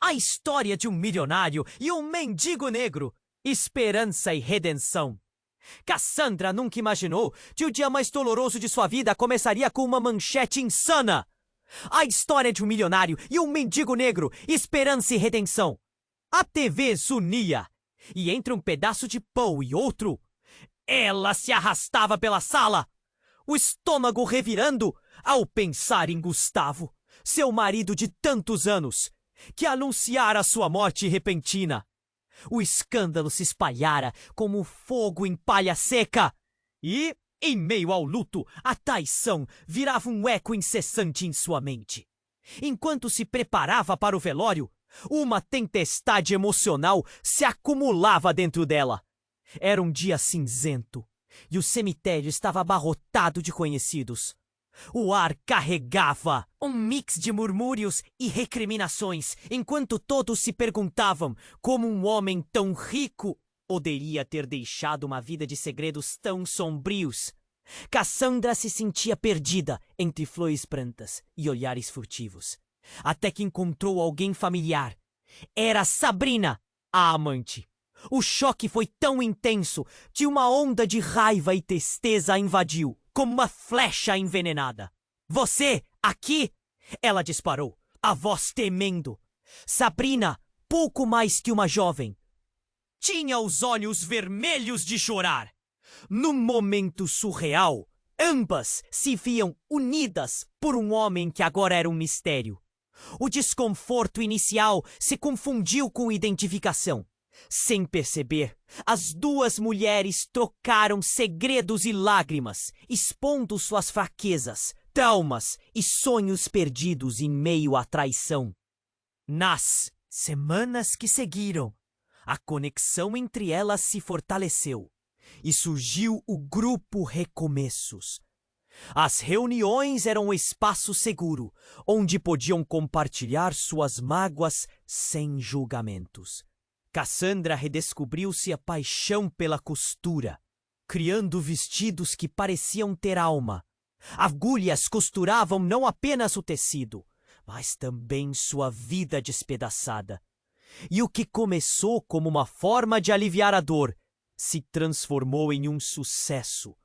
A história de um milionário e um mendigo negro. Esperança e redenção. Cassandra nunca imaginou que o dia mais doloroso de sua vida começaria com uma manchete insana. A história de um milionário e um mendigo negro. Esperança e redenção. A TV zunia. E entre um pedaço de pão e outro, ela se arrastava pela sala, o estômago revirando ao pensar em Gustavo, seu marido de tantos anos, que anunciara sua morte repentina. O escândalo se espalhara como fogo em palha seca. E, em meio ao luto, a traição virava um eco incessante em sua mente. Enquanto se preparava para o velório, uma tempestade emocional se acumulava dentro dela. Era um dia cinzento, e o cemitério estava abarrotado de conhecidos. O ar carregava um mix de murmúrios e recriminações, enquanto todos se perguntavam como um homem tão rico poderia ter deixado uma vida de segredos tão sombrios. Cassandra se sentia perdida entre flores prantas e olhares furtivos, até que encontrou alguém familiar. Era Sabrina, a amante. O choque foi tão intenso que uma onda de raiva e tristeza a invadiu, como uma flecha envenenada. Você, aqui? Ela disparou, a voz tremendo. Sabrina, pouco mais que uma jovem, tinha os olhos vermelhos de chorar. Num momento surreal, ambas se viam unidas por um homem que agora era um mistério. O desconforto inicial se confundiu com identificação. Sem perceber, as duas mulheres trocaram segredos e lágrimas, expondo suas fraquezas, traumas e sonhos perdidos em meio à traição. Nas semanas que seguiram, a conexão entre elas se fortaleceu e surgiu o grupo Recomeços. As reuniões eram um espaço seguro, onde podiam compartilhar suas mágoas sem julgamentos. Cassandra redescobriu-se a paixão pela costura, criando vestidos que pareciam ter alma. Agulhas costuravam não apenas o tecido, mas também sua vida despedaçada. E o que começou como uma forma de aliviar a dor, se transformou em um sucesso.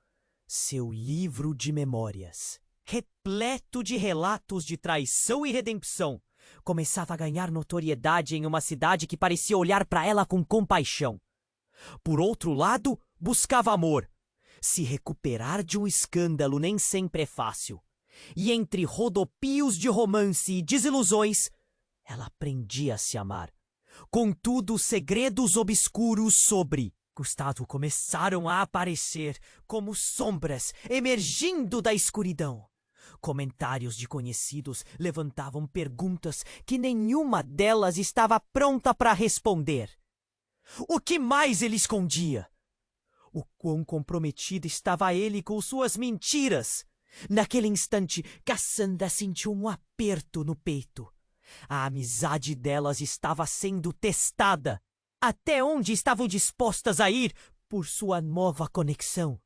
Seu livro de memórias, repleto de relatos de traição e redenção, começava a ganhar notoriedade em uma cidade que parecia olhar para ela com compaixão. Por outro lado, buscava amor. Se recuperar de um escândalo nem sempre é fácil. E entre rodopios de romance e desilusões, ela aprendia a se amar. Contudo, segredos obscuros sobre Gustavo começaram a aparecer como sombras emergindo da escuridão. Comentários de conhecidos levantavam perguntas que nenhuma delas estava pronta para responder. O que mais ele escondia? O quão comprometido estava ele com suas mentiras? Naquele instante, Cassandra sentiu um aperto no peito. A amizade delas estava sendo testada. Até onde estavam dispostas a ir por sua nova conexão?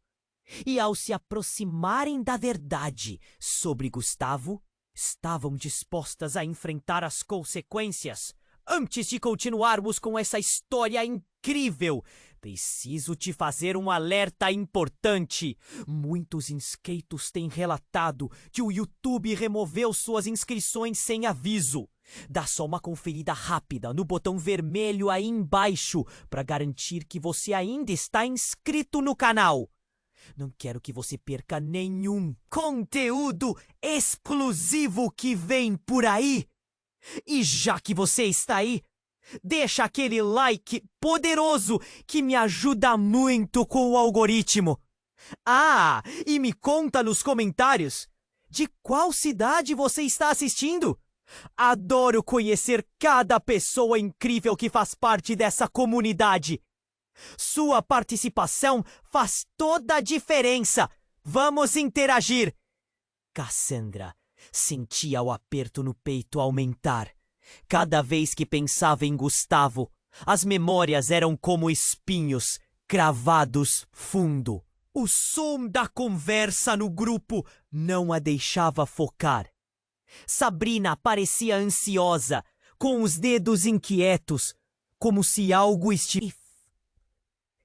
E ao se aproximarem da verdade sobre Gustavo, estavam dispostas a enfrentar as consequências. Antes de continuarmos com essa história incrível, preciso te fazer um alerta importante. Muitos inscritos têm relatado que o YouTube removeu suas inscrições sem aviso. Dá só uma conferida rápida no botão vermelho aí embaixo para garantir que você ainda está inscrito no canal. Não quero que você perca nenhum conteúdo exclusivo que vem por aí. E já que você está aí, deixa aquele like poderoso que me ajuda muito com o algoritmo. Ah, e me conta nos comentários de qual cidade você está assistindo. Adoro conhecer cada pessoa incrível que faz parte dessa comunidade. Sua participação faz toda a diferença. Vamos interagir. Cassandra sentia o aperto no peito aumentar. Cada vez que pensava em Gustavo, as memórias eram como espinhos cravados fundo. O som da conversa no grupo não a deixava focar. Sabrina parecia ansiosa, com os dedos inquietos, como se algo estivesse.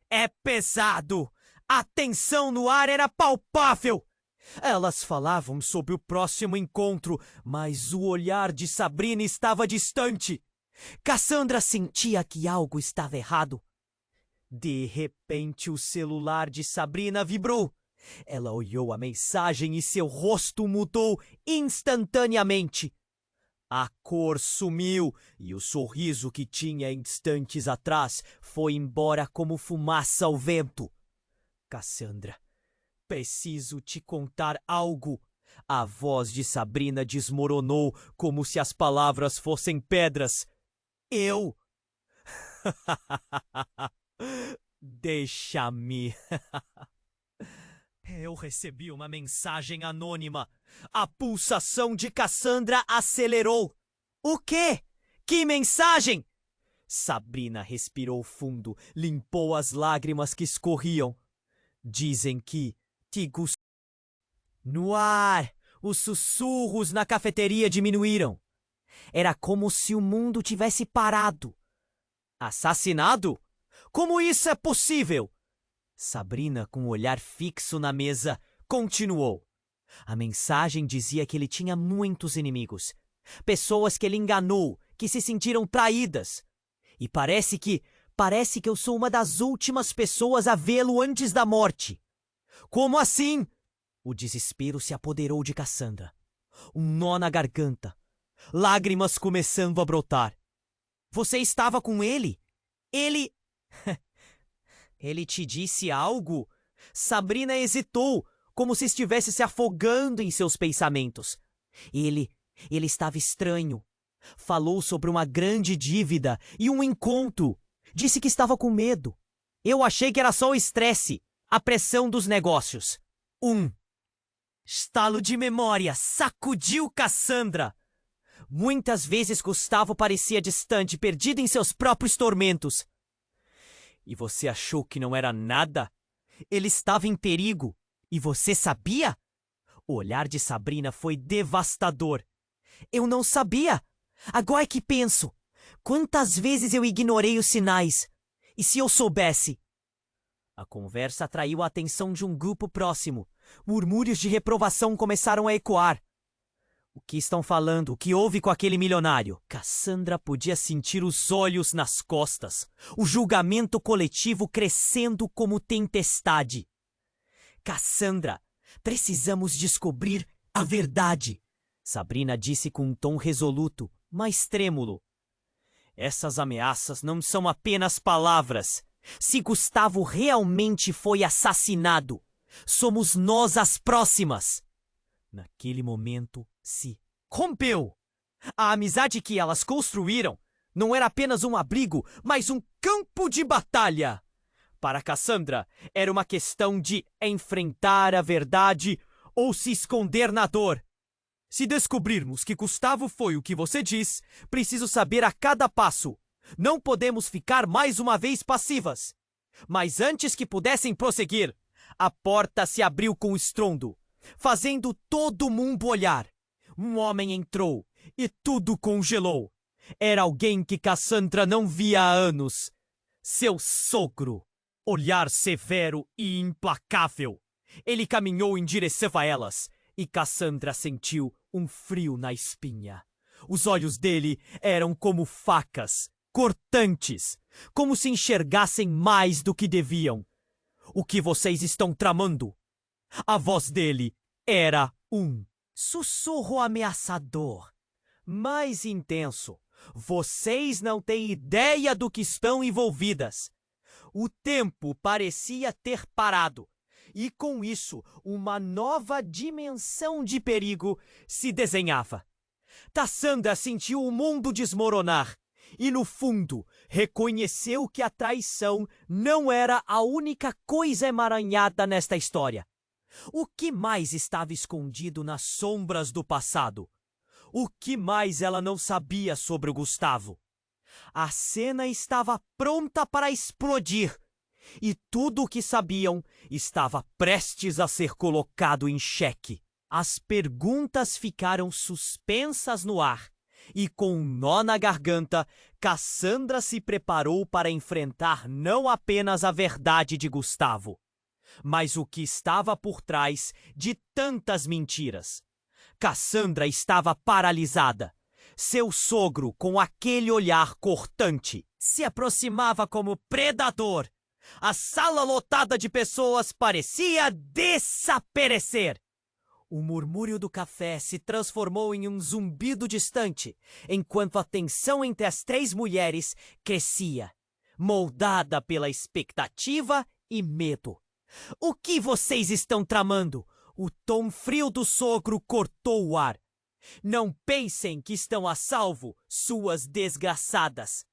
É pesado! A tensão no ar era palpável! Elas falavam sobre o próximo encontro, mas o olhar de Sabrina estava distante. Cassandra sentia que algo estava errado. De repente, o celular de Sabrina vibrou. Ela olhou a mensagem e seu rosto mudou instantaneamente. A cor sumiu e o sorriso que tinha instantes atrás foi embora como fumaça ao vento. Cassandra, preciso te contar algo. A voz de Sabrina desmoronou como se as palavras fossem pedras. Eu... Deixa-me... Eu recebi uma mensagem anônima. A pulsação de Cassandra acelerou. O quê? Que mensagem? Sabrina respirou fundo, limpou as lágrimas que escorriam. Dizem que te gust... No ar, os sussurros na cafeteria diminuíram. Era como se o mundo tivesse parado. Assassinado? Como isso é possível? Sabrina, com o olhar fixo na mesa, continuou. A mensagem dizia que ele tinha muitos inimigos. Pessoas que ele enganou, que se sentiram traídas. E parece que eu sou uma das últimas pessoas a vê-lo antes da morte. Como assim? O desespero se apoderou de Cassandra. Um nó na garganta. Lágrimas começando a brotar. Você estava com ele? Ele... Ele te disse algo? Sabrina hesitou, como se estivesse se afogando em seus pensamentos. Ele estava estranho. Falou sobre uma grande dívida e um encontro. Disse que estava com medo. Eu achei que era só o estresse, a pressão dos negócios. Estalo de memória sacudiu Cassandra. Muitas vezes Gustavo parecia distante, perdido em seus próprios tormentos. E você achou que não era nada? Ele estava em perigo. E você sabia? O olhar de Sabrina foi devastador. Eu não sabia. Agora que penso. Quantas vezes eu ignorei os sinais? E se eu soubesse? A conversa atraiu a atenção de um grupo próximo. Murmúrios de reprovação começaram a ecoar. O que estão falando? O que houve com aquele milionário? Cassandra podia sentir os olhos nas costas, o julgamento coletivo crescendo como tempestade. Cassandra, precisamos descobrir a verdade, Sabrina disse com um tom resoluto, mas trêmulo. Essas ameaças não são apenas palavras. Se Gustavo realmente foi assassinado, somos nós as próximas. Naquele momento, se rompeu. A amizade que elas construíram não era apenas um abrigo, mas um campo de batalha. Para Cassandra, era uma questão de enfrentar a verdade ou se esconder na dor. Se descobrirmos que Gustavo foi o que você diz, preciso saber a cada passo. Não podemos ficar mais uma vez passivas. Mas antes que pudessem prosseguir, a porta se abriu com estrondo, fazendo todo mundo olhar. Um homem entrou e tudo congelou. Era alguém que Cassandra não via há anos. Seu sogro. Olhar severo e implacável. Ele caminhou em direção a elas e Cassandra sentiu um frio na espinha. Os olhos dele eram como facas, cortantes, como se enxergassem mais do que deviam. O que vocês estão tramando? A voz dele era um sussurro ameaçador, mais intenso. Vocês não têm ideia do que estão envolvidas. O tempo parecia ter parado, e com isso uma nova dimensão de perigo se desenhava. Cassandra sentiu o mundo desmoronar e, no fundo, reconheceu que a traição não era a única coisa emaranhada nesta história. O que mais estava escondido nas sombras do passado? O que mais ela não sabia sobre o Gustavo? A cena estava pronta para explodir, e tudo o que sabiam estava prestes a ser colocado em xeque. As perguntas ficaram suspensas no ar, E com um nó na garganta, Cassandra se preparou para enfrentar não apenas a verdade de Gustavo, mas o que estava por trás de tantas mentiras. Cassandra estava paralisada. Seu sogro, com aquele olhar cortante, se aproximava como predador. A sala lotada de pessoas parecia desaparecer. O murmúrio do café se transformou em um zumbido distante, enquanto a tensão entre as três mulheres crescia, moldada pela expectativa e medo. O que vocês estão tramando? O tom frio do sogro cortou o ar. Não pensem que estão a salvo, suas desgraçadas.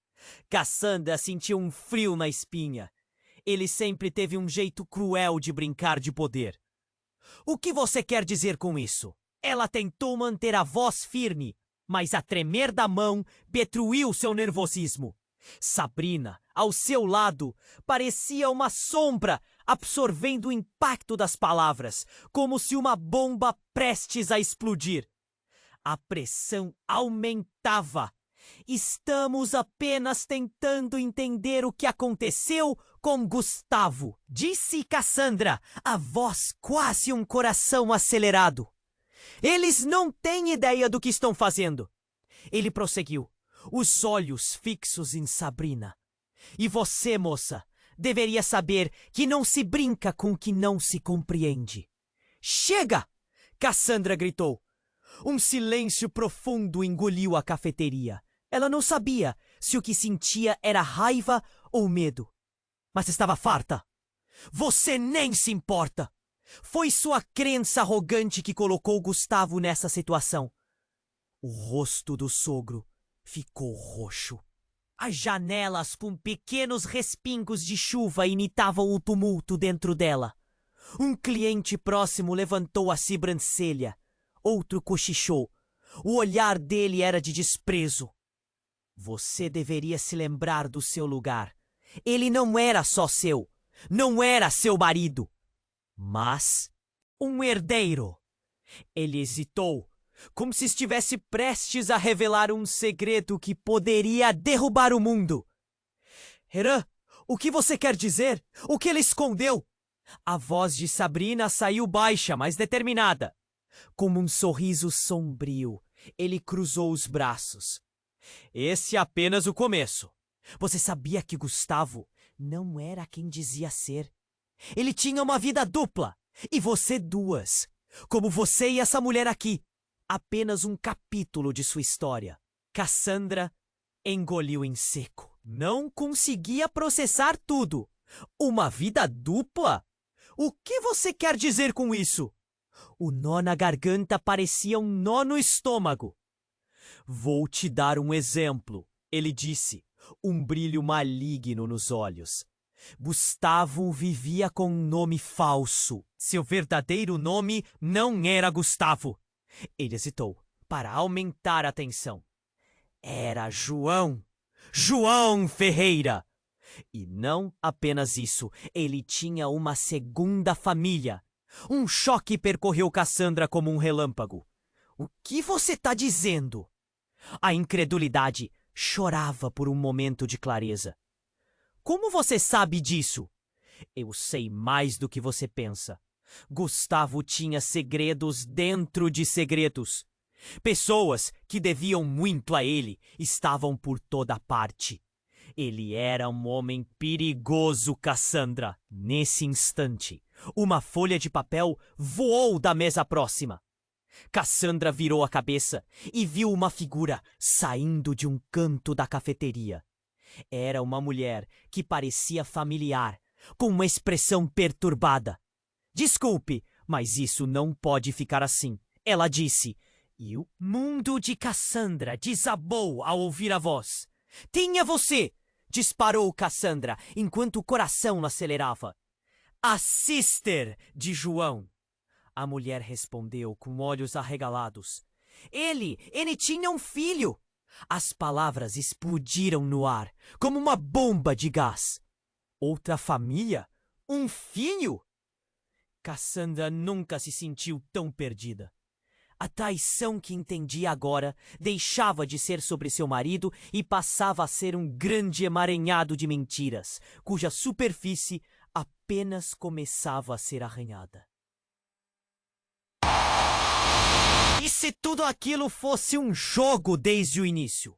Cassandra sentiu um frio na espinha. Ele sempre teve um jeito cruel de brincar de poder. O que você quer dizer com isso? Ela tentou manter a voz firme, mas a tremer da mão destruiu seu nervosismo. Sabrina, ao seu lado, parecia uma sombra, absorvendo o impacto das palavras, como se uma bomba prestes a explodir. A pressão aumentava. Estamos apenas tentando entender o que aconteceu com Gustavo, disse Cassandra, a voz quase um coração acelerado. Eles não têm ideia do que estão fazendo. Ele prosseguiu, os olhos fixos em Sabrina. E você, moça, deveria saber que não se brinca com o que não se compreende. Chega! Cassandra gritou. Um silêncio profundo engoliu a cafeteria. Ela não sabia se o que sentia era raiva ou medo. Mas estava farta. Você nem se importa. Foi sua crença arrogante que colocou Gustavo nessa situação. O rosto do sogro ficou roxo. As janelas com pequenos respingos de chuva imitavam o tumulto dentro dela. Um cliente próximo levantou a sobrancelha. Outro cochichou. O olhar dele era de desprezo. Você deveria se lembrar do seu lugar. Ele não era só seu. Não era seu marido. Mas um herdeiro. Ele hesitou, como se estivesse prestes a revelar um segredo que poderia derrubar o mundo. Heran, o que você quer dizer? O que ele escondeu? A voz de Sabrina saiu baixa, mas determinada. Com um sorriso sombrio, ele cruzou os braços. Esse é apenas o começo. Você sabia que Gustavo não era quem dizia ser. Ele tinha uma vida dupla, e você duas. Como você e essa mulher aqui. Apenas um capítulo de sua história. Cassandra engoliu em seco. Não conseguia processar tudo. Uma vida dupla? O que você quer dizer com isso? O nó na garganta parecia um nó no estômago. Vou te dar um exemplo, ele disse, um brilho maligno nos olhos. Gustavo vivia com um nome falso. Seu verdadeiro nome não era Gustavo. Ele hesitou, para aumentar a tensão. Era João. João Ferreira. E não apenas isso, ele tinha uma segunda família. Um choque percorreu Cassandra como um relâmpago. O que você está dizendo? A incredulidade chorava por um momento de clareza. Como você sabe disso? Eu sei mais do que você pensa. Gustavo tinha segredos dentro de segredos. Pessoas que deviam muito a ele estavam por toda parte. Ele era um homem perigoso, Cassandra. Nesse instante, uma folha de papel voou da mesa próxima. Cassandra virou a cabeça e viu uma figura saindo de um canto da cafeteria. Era uma mulher que parecia familiar, com uma expressão perturbada. Desculpe, mas isso não pode ficar assim, ela disse. E o mundo de Cassandra desabou ao ouvir a voz. Tinha você! Disparou Cassandra, enquanto o coração acelerava. A sister de João. A mulher respondeu com olhos arregalados. Ele tinha um filho! As palavras explodiram no ar, como uma bomba de gás. Outra família? Um filho? Cassandra nunca se sentiu tão perdida. A traição que entendia agora deixava de ser sobre seu marido e passava a ser um grande emaranhado de mentiras, cuja superfície apenas começava a ser arranhada. E se tudo aquilo fosse um jogo desde o início?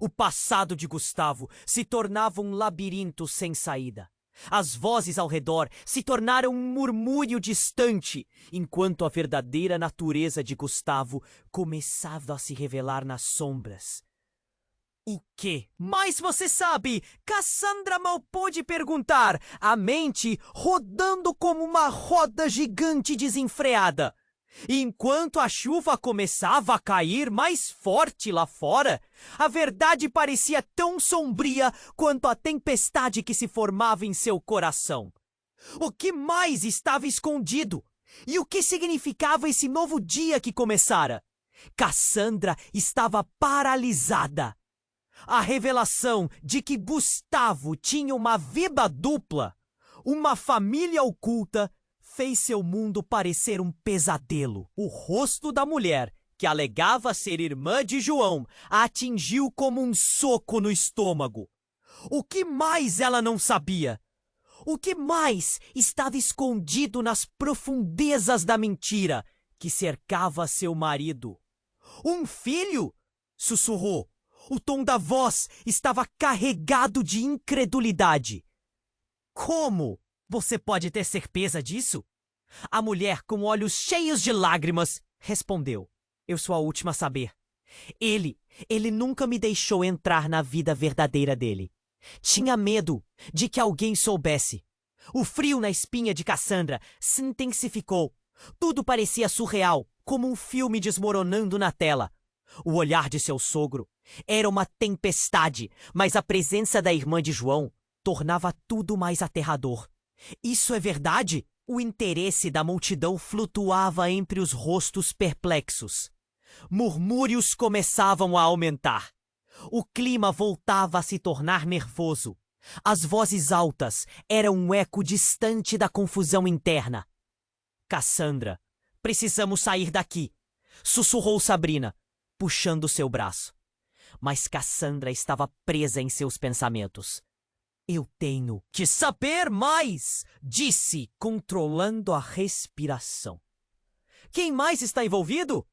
O passado de Gustavo se tornava um labirinto sem saída. As vozes ao redor se tornaram um murmúrio distante, enquanto a verdadeira natureza de Gustavo começava a se revelar nas sombras. O quê? Mas você sabe, Cassandra mal pôde perguntar, a mente rodando como uma roda gigante desenfreada. Enquanto a chuva começava a cair mais forte lá fora, a verdade parecia tão sombria quanto a tempestade que se formava em seu coração. O que mais estava escondido? E o que significava esse novo dia que começara? Cassandra estava paralisada. A revelação de que Gustavo tinha uma vida dupla, uma família oculta, fez seu mundo parecer um pesadelo. O rosto da mulher, que alegava ser irmã de João, a atingiu como um soco no estômago. O que mais ela não sabia? O que mais estava escondido nas profundezas da mentira que cercava seu marido? Um filho? Sussurrou. O tom da voz estava carregado de incredulidade. Como? Você pode ter certeza disso? A mulher, com olhos cheios de lágrimas, respondeu. Eu sou a última a saber. Ele nunca me deixou entrar na vida verdadeira dele. Tinha medo de que alguém soubesse. O frio na espinha de Cassandra se intensificou. Tudo parecia surreal, como um filme desmoronando na tela. O olhar de seu sogro era uma tempestade, mas a presença da irmã de João tornava tudo mais aterrador. Isso é verdade? O interesse da multidão flutuava entre os rostos perplexos. Murmúrios começavam a aumentar. O clima voltava a se tornar nervoso. As vozes altas eram um eco distante da confusão interna. Cassandra, precisamos sair daqui, sussurrou Sabrina, puxando seu braço. Mas Cassandra estava presa em seus pensamentos. Eu tenho que saber mais, disse, controlando a respiração. Quem mais está envolvido?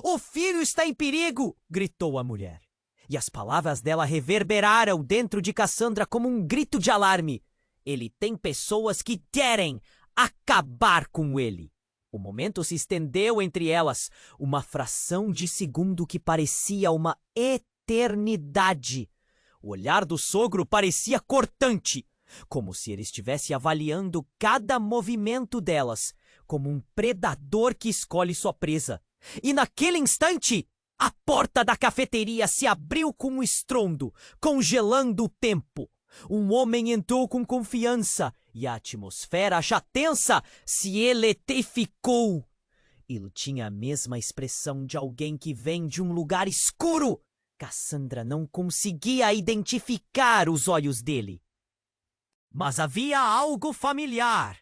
O filho está em perigo, gritou a mulher. E as palavras dela reverberaram dentro de Cassandra como um grito de alarme. Ele tem pessoas que querem acabar com ele. O momento se estendeu entre elas, uma fração de segundo que parecia uma eternidade. O olhar do sogro parecia cortante, como se ele estivesse avaliando cada movimento delas, como um predador que escolhe sua presa. E naquele instante, a porta da cafeteria se abriu com um estrondo, congelando o tempo. Um homem entrou com confiança e a atmosfera já tensa se eletrificou. Ele tinha a mesma expressão de alguém que vem de um lugar escuro. Cassandra não conseguia identificar os olhos dele. Mas havia algo familiar.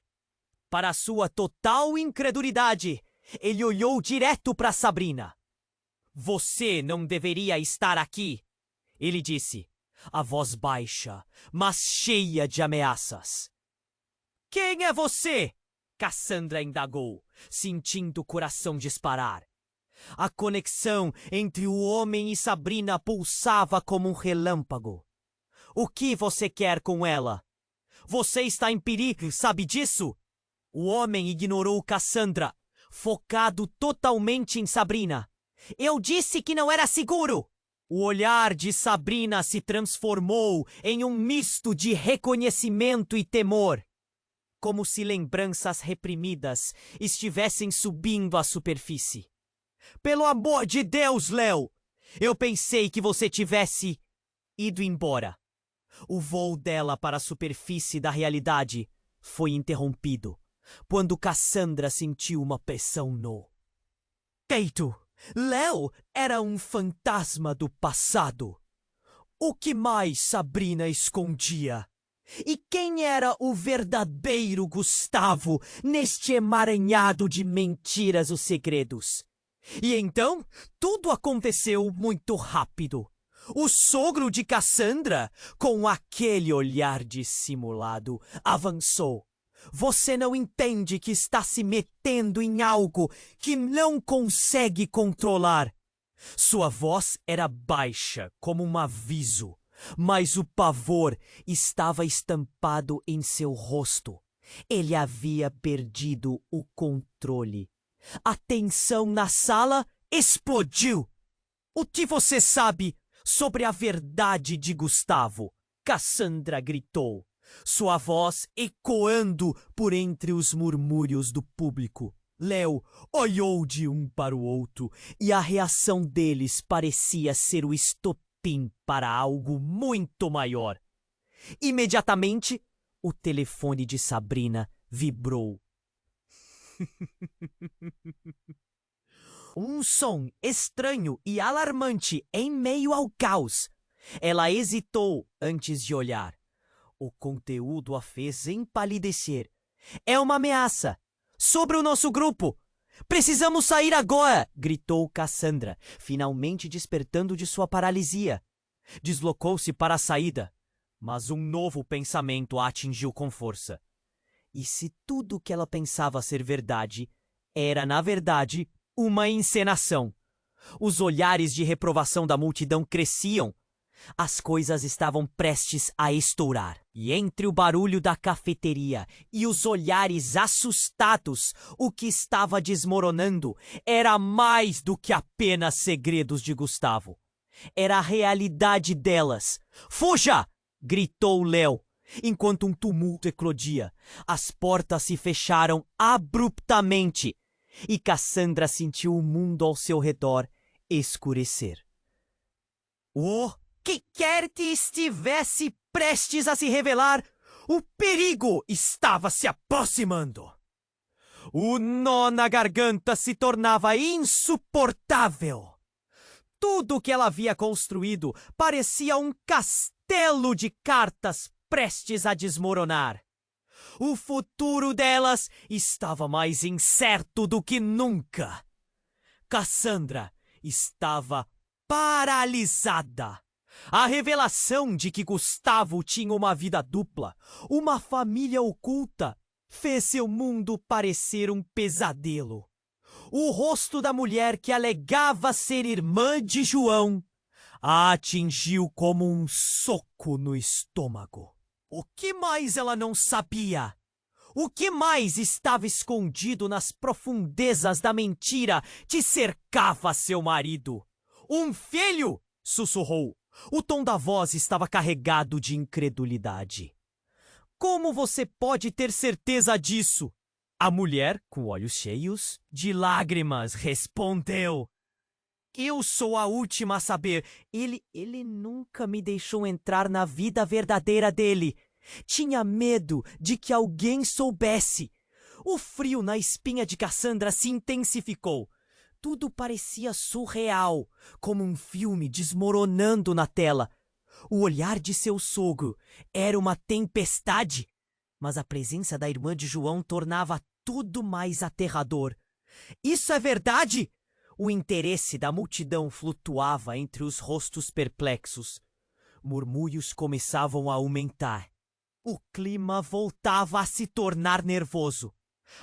Para sua total incredulidade, ele olhou direto para Sabrina. Você não deveria estar aqui, ele disse, a voz baixa, mas cheia de ameaças. Quem é você? Cassandra indagou, sentindo o coração disparar. A conexão entre o homem e Sabrina pulsava como um relâmpago. O que você quer com ela? Você está em perigo, sabe disso? O homem ignorou Cassandra, focado totalmente em Sabrina. Eu disse que não era seguro! O olhar de Sabrina se transformou em um misto de reconhecimento e temor, como se lembranças reprimidas estivessem subindo à superfície. Pelo amor de Deus, Léo! Eu pensei que você tivesse ido embora. O voo dela para a superfície da realidade foi interrompido quando Cassandra sentiu uma pressão no peito. Léo era um fantasma do passado. O que mais Sabrina escondia? E quem era o verdadeiro Gustavo neste emaranhado de mentiras e segredos? E então, tudo aconteceu muito rápido. O sogro de Cassandra, com aquele olhar dissimulado, avançou. Você não entende que está se metendo em algo que não consegue controlar. Sua voz era baixa, como um aviso, mas o pavor estava estampado em seu rosto. Ele havia perdido o controle. A tensão na sala explodiu. O que você sabe sobre a verdade de Gustavo? Cassandra gritou, sua voz ecoando por entre os murmúrios do público. Léo olhou de um para o outro e a reação deles parecia ser o estopim para algo muito maior. Imediatamente, o telefone de Sabrina vibrou. Um som estranho e alarmante em meio ao caos. Ela hesitou antes de olhar. O conteúdo a fez empalidecer. É uma ameaça sobre o nosso grupo. Precisamos sair agora! Gritou Cassandra, finalmente despertando de sua paralisia. Deslocou-se para a saída, mas um novo pensamento a atingiu com força. E se tudo o que ela pensava ser verdade, era, na verdade, uma encenação? Os olhares de reprovação da multidão cresciam. As coisas estavam prestes a estourar. E entre o barulho da cafeteria e os olhares assustados, o que estava desmoronando era mais do que apenas segredos de Gustavo. Era a realidade delas. Fuja! Gritou Léo, enquanto um tumulto eclodia. As portas se fecharam abruptamente e Cassandra sentiu o mundo ao seu redor escurecer. O que quer que estivesse prestes a se revelar, o perigo estava se aproximando. O nó na garganta se tornava insuportável. Tudo o que ela havia construído parecia um castelo de cartas prestes a desmoronar. O futuro delas estava mais incerto do que nunca. Cassandra estava paralisada. A revelação de que Gustavo tinha uma vida dupla, uma família oculta, fez seu mundo parecer um pesadelo. O rosto da mulher que alegava ser irmã de João a atingiu como um soco no estômago. O que mais ela não sabia? O que mais estava escondido nas profundezas da mentira que cercava seu marido? Um filho! Sussurrou. O tom da voz estava carregado de incredulidade. Como você pode ter certeza disso? A mulher, com olhos cheios de lágrimas, respondeu. Eu sou a última a saber. Ele nunca me deixou entrar na vida verdadeira dele. Tinha medo de que alguém soubesse. O frio na espinha de Cassandra se intensificou. Tudo parecia surreal, como um filme desmoronando na tela. O olhar de seu sogro era uma tempestade, mas a presença da irmã de João tornava tudo mais aterrador. Isso é verdade? O interesse da multidão flutuava entre os rostos perplexos. Murmúrios começavam a aumentar. O clima voltava a se tornar nervoso.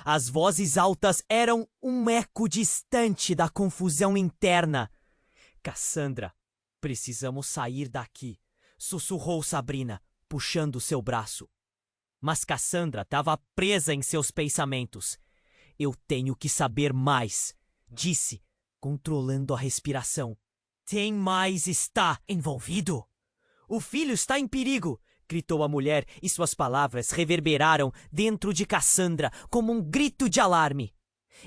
As vozes altas eram um eco distante da confusão interna. Cassandra, precisamos sair daqui, sussurrou Sabrina, puxando seu braço. Mas Cassandra estava presa em seus pensamentos. Eu tenho que saber mais, disse, controlando a respiração. Quem mais está envolvido? O filho está em perigo, gritou a mulher e suas palavras reverberaram dentro de Cassandra como um grito de alarme.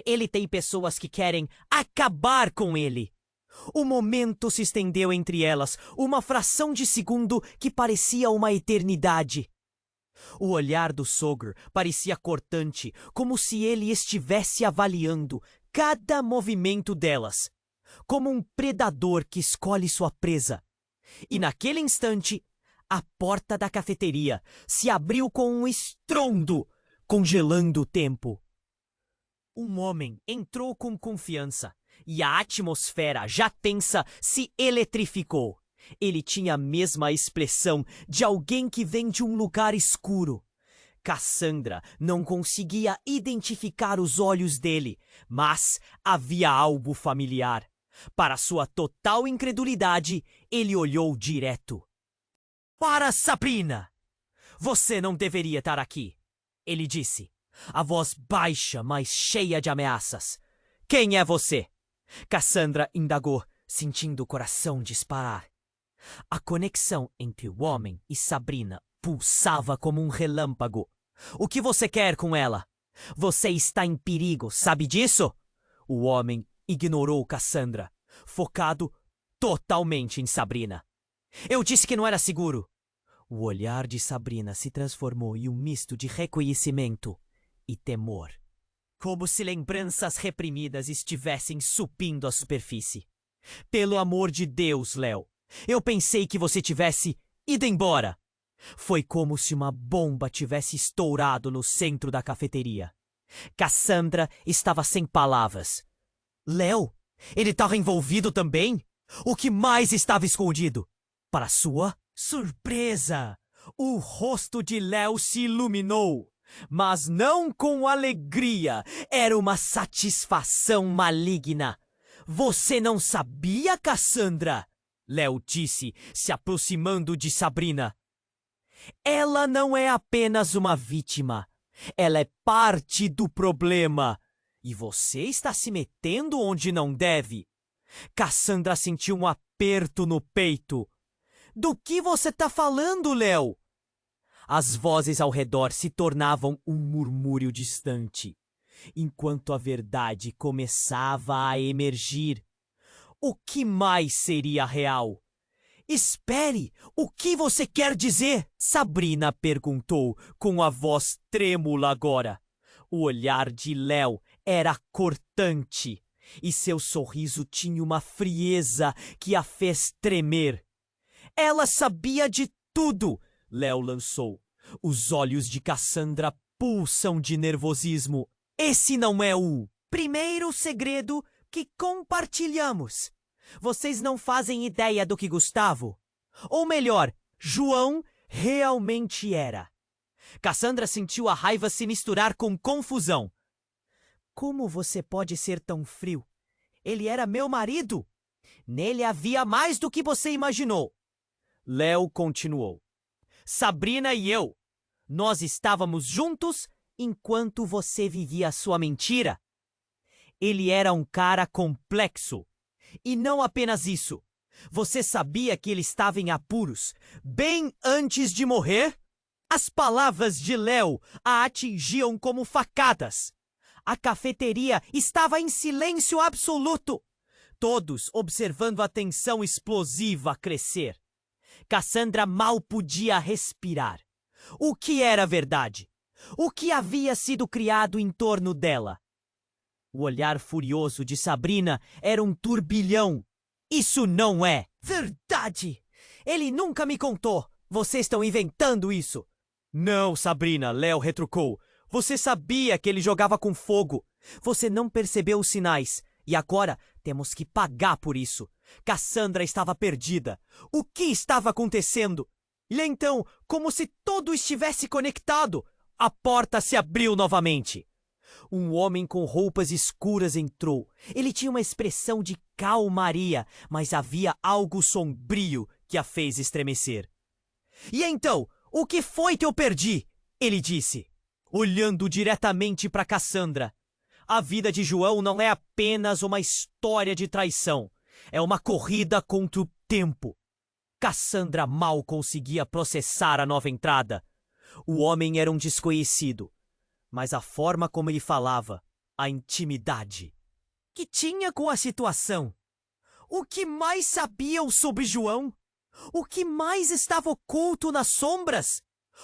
Ele tem pessoas que querem acabar com ele. O momento se estendeu entre elas, uma fração de segundo que parecia uma eternidade. O olhar do sogro parecia cortante, como se ele estivesse avaliando cada movimento delas, como um predador que escolhe sua presa. E naquele instante, a porta da cafeteria se abriu com um estrondo, congelando o tempo. Um homem entrou com confiança, e a atmosfera, já tensa, se eletrificou. Ele tinha a mesma expressão de alguém que vem de um lugar escuro. Cassandra não conseguia identificar os olhos dele, mas havia algo familiar. Para sua total incredulidade, ele olhou direto. Para Sabrina! Você não deveria estar aqui, ele disse, a voz baixa, mas cheia de ameaças. Quem é você? Cassandra indagou, sentindo o coração disparar. A conexão entre o homem e Sabrina pulsava como um relâmpago. O que você quer com ela? Você está em perigo, sabe disso? O homem ignorou Cassandra, focado totalmente em Sabrina. Eu disse que não era seguro. O olhar de Sabrina se transformou em um misto de reconhecimento e temor. Como se lembranças reprimidas estivessem subindo à superfície. Pelo amor de Deus, Léo. Eu pensei que você tivesse ido embora. Foi como se uma bomba tivesse estourado no centro da cafeteria. Cassandra estava sem palavras. Léo? Ele estava envolvido também? O que mais estava escondido? Para sua surpresa, o rosto de Léo se iluminou. Mas não com alegria, era uma satisfação maligna. Você não sabia, Cassandra? Léo disse, se aproximando de Sabrina. Ela não é apenas uma vítima. Ela é parte do problema. E você está se metendo onde não deve. Cassandra sentiu um aperto no peito. Do que você está falando, Léo? As vozes ao redor se tornavam um murmúrio distante, enquanto a verdade começava a emergir. O que mais seria real? Espere! O que você quer dizer? Sabrina perguntou, com a voz trêmula agora. O olhar de Léo era cortante, e seu sorriso tinha uma frieza que a fez tremer. Ela sabia de tudo! Léo lançou. Os olhos de Cassandra pulsam de nervosismo. Esse não é o primeiro segredo que compartilhamos. Vocês não fazem ideia do que Gustavo, ou melhor, João, realmente era. Cassandra sentiu a raiva se misturar com confusão. Como você pode ser tão frio? Ele era meu marido. Nele havia mais do que você imaginou. Léo continuou. Sabrina e eu, nós estávamos juntos enquanto você vivia a sua mentira. Ele era um cara complexo. E não apenas isso. Você sabia que ele estava em apuros, bem antes de morrer? As palavras de Léo a atingiam como facadas. A cafeteria estava em silêncio absoluto. Todos observando a tensão explosiva crescer. Cassandra mal podia respirar. O que era verdade? O que havia sido criado em torno dela? O olhar furioso de Sabrina era um turbilhão. Isso não é verdade! Ele nunca me contou. Vocês estão inventando isso. Não, Sabrina, Léo retrucou. Você sabia que ele jogava com fogo. Você não percebeu os sinais. E agora temos que pagar por isso. Cassandra estava perdida. O que estava acontecendo? E então, como se tudo estivesse conectado, a porta se abriu novamente. Um homem com roupas escuras entrou. Ele tinha uma expressão de calmaria, mas havia algo sombrio que a fez estremecer. E então, o que foi que eu perdi? Ele disse, olhando diretamente para Cassandra. A vida de João não é apenas uma história de traição. É uma corrida contra o tempo. Cassandra mal conseguia processar a nova entrada. O homem era um desconhecido. Mas a forma como ele falava, a intimidade que tinha com a situação. O que mais sabiam sobre João? O que mais estava oculto nas sombras?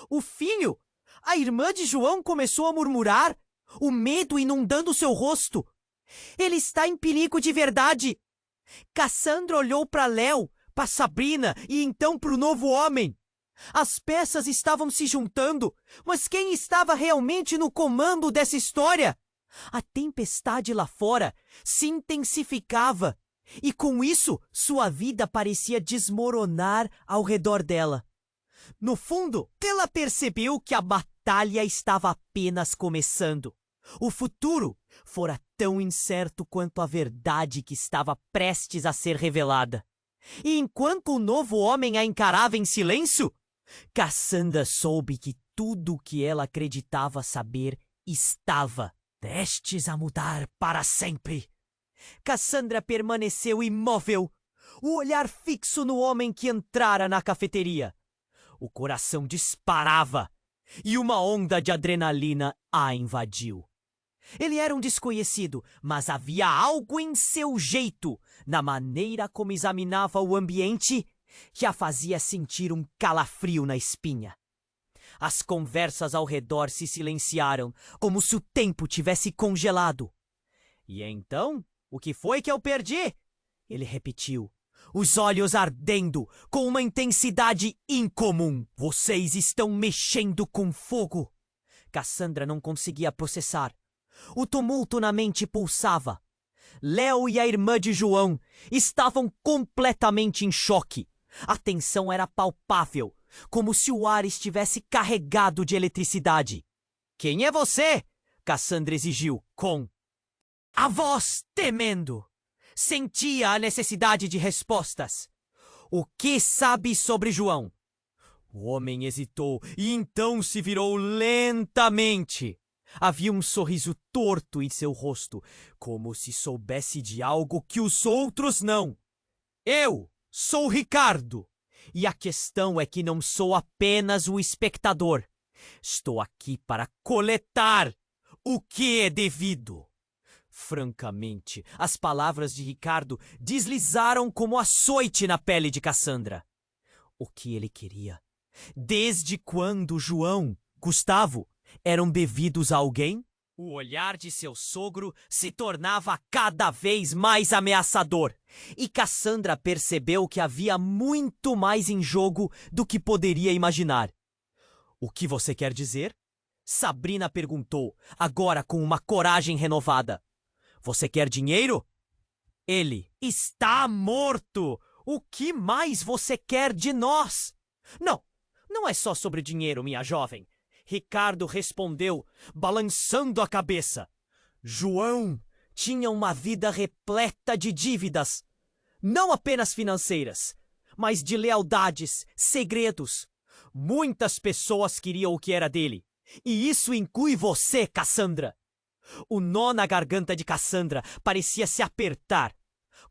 O filho? A irmã de João começou a murmurar, o medo inundando seu rosto. Ele está em perigo de verdade. Cassandra olhou para Léo, para Sabrina e então para o novo homem. As peças estavam se juntando, mas quem estava realmente no comando dessa história? A tempestade lá fora se intensificava e, com isso, sua vida parecia desmoronar ao redor dela. No fundo, ela percebeu que a batalha estava apenas começando. O futuro fora tão incerto quanto a verdade que estava prestes a ser revelada. E enquanto o novo homem a encarava em silêncio, Cassandra soube que tudo o que ela acreditava saber estava prestes a mudar para sempre. Cassandra permaneceu imóvel, o olhar fixo no homem que entrara na cafeteria. O coração disparava e uma onda de adrenalina a invadiu. Ele era um desconhecido, mas havia algo em seu jeito, na maneira como examinava o ambiente, que a fazia sentir um calafrio na espinha. As conversas ao redor se silenciaram, como se o tempo tivesse congelado. E então, o que foi que eu perdi? Ele repetiu, os olhos ardendo com uma intensidade incomum. Vocês estão mexendo com fogo. Cassandra não conseguia processar. O tumulto na mente pulsava. Léo e a irmã de João estavam completamente em choque. A tensão era palpável, como se o ar estivesse carregado de eletricidade. Quem é você? Cassandra exigiu, com a voz temendo. Sentia a necessidade de respostas. O que sabe sobre João? O homem hesitou e então se virou lentamente. Havia um sorriso torto em seu rosto, como se soubesse de algo que os outros não. Eu sou Ricardo, e a questão é que não sou apenas o espectador. Estou aqui para coletar o que é devido. Francamente, as palavras de Ricardo deslizaram como açoite na pele de Cassandra. O que ele queria? Desde quando João, Gustavo, eram devidos a alguém? O olhar de seu sogro se tornava cada vez mais ameaçador, e Cassandra percebeu que havia muito mais em jogo do que poderia imaginar. O que você quer dizer? Sabrina perguntou, agora com uma coragem renovada. Você quer dinheiro? Ele está morto! O que mais você quer de nós? Não, não é só sobre dinheiro, minha jovem. Ricardo respondeu, balançando a cabeça. João tinha uma vida repleta de dívidas, não apenas financeiras, mas de lealdades, segredos. Muitas pessoas queriam o que era dele, e isso inclui você, Cassandra. O nó na garganta de Cassandra parecia se apertar.